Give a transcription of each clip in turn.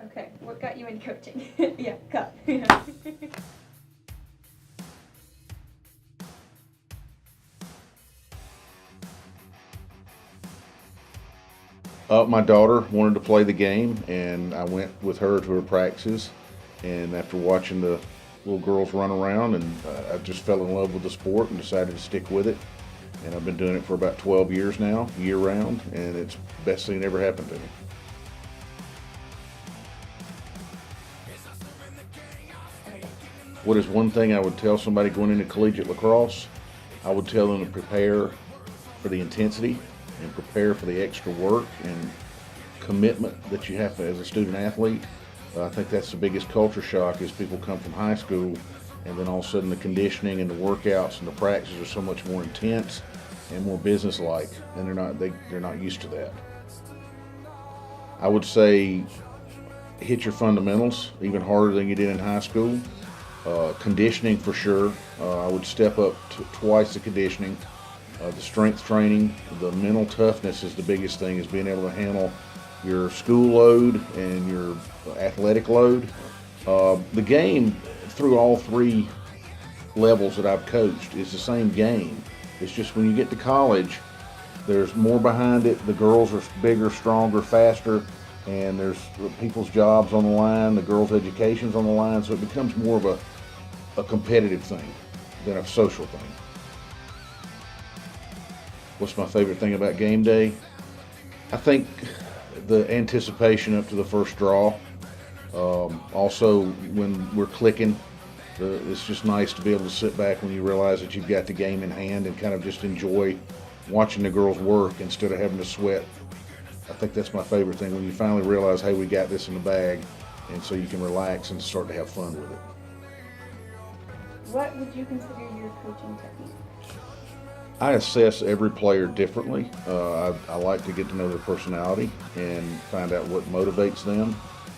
Okay, what got you into coaching? Yeah, cut. My daughter wanted to play the game, and I went with her to her practices. And after watching the little girls run around, and I just fell in love with the sport and decided to stick with it. And I've been doing it for about 12 years now, year round, and it's the best thing that ever happened to me. What is one thing I would tell somebody going into collegiate lacrosse? I would tell them to prepare for the intensity and prepare for the extra work and commitment that you have as a student athlete. I think that's the biggest culture shock is people come from high school and then all of a sudden the conditioning and the workouts and the practices are so much more intense and more business-like, and they're not used to that. I would say hit your fundamentals even harder than you did in high school. Conditioning for sure. I would step up to twice the conditioning. The strength training, the mental toughness is the biggest thing, is being able to handle your school load and your athletic load. The game through all three levels that I've coached is the same game. It's just when you get to college, there's more behind it. The girls are bigger, stronger, faster, and there's people's jobs on the line, the girls' education's on the line, so it becomes more of a competitive thing than a social thing. What's my favorite thing about game day? I think the anticipation up to the first draw. Also, when we're clicking, it's just nice to be able to sit back when you realize that you've got the game in hand and kind of just enjoy watching the girls work instead of having to sweat. I think that's my favorite thing, when you finally realize, hey, we got this in the bag, and so you can relax and start to have fun with it. What would you consider your coaching technique? I assess every player differently. I like to get to know their personality and find out what motivates them.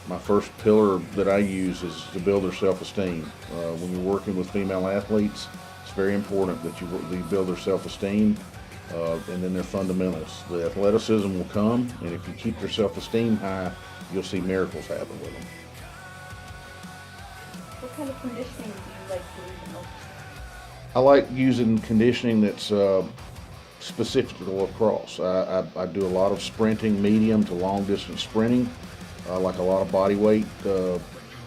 My first pillar that I use is to build their self-esteem. When you're working with female athletes, it's very important that you build their self-esteem and then their fundamentals. The athleticism will come, and if you keep their self-esteem high, you'll see miracles happen with them. What kind of conditioning do you like to use the most? I like using conditioning that's specific to lacrosse. I do a lot of sprinting, medium to long distance sprinting. I like a lot of body weight,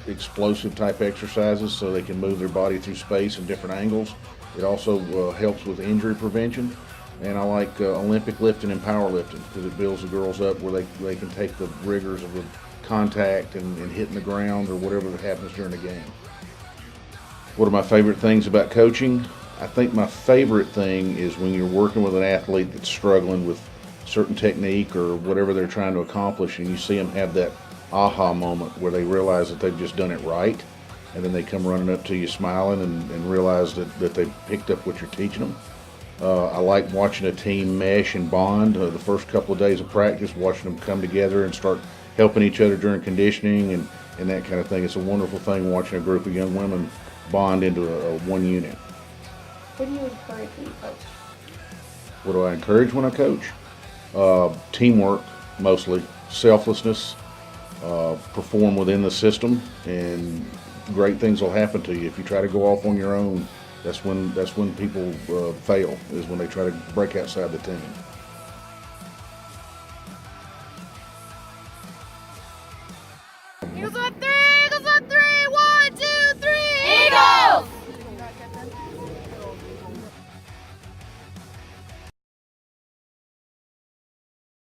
explosive type exercises so they can move their body through space in different angles. It also helps with injury prevention. And I like Olympic lifting and powerlifting because it builds the girls up where they can take the rigors of the contact and hitting the ground or whatever that happens during the game. What are my favorite things about coaching? I think my favorite thing is when you're working with an athlete that's struggling with certain technique or whatever they're trying to accomplish, and you see them have that aha moment where they realize that they've just done it right, and then they come running up to you smiling and realize that they've picked up what you're teaching them. I like watching a team mesh and bond. The first couple of days of practice, watching them come together and start helping each other during conditioning and that kind of thing. It's a wonderful thing watching a group of young women bond into a one unit. What do you encourage when you coach? What do I encourage when I coach? Teamwork, mostly. Selflessness. Perform within the system, and great things will happen to you. If you try to go off on your own, that's when people fail, is when they try to break outside the team. He was on three!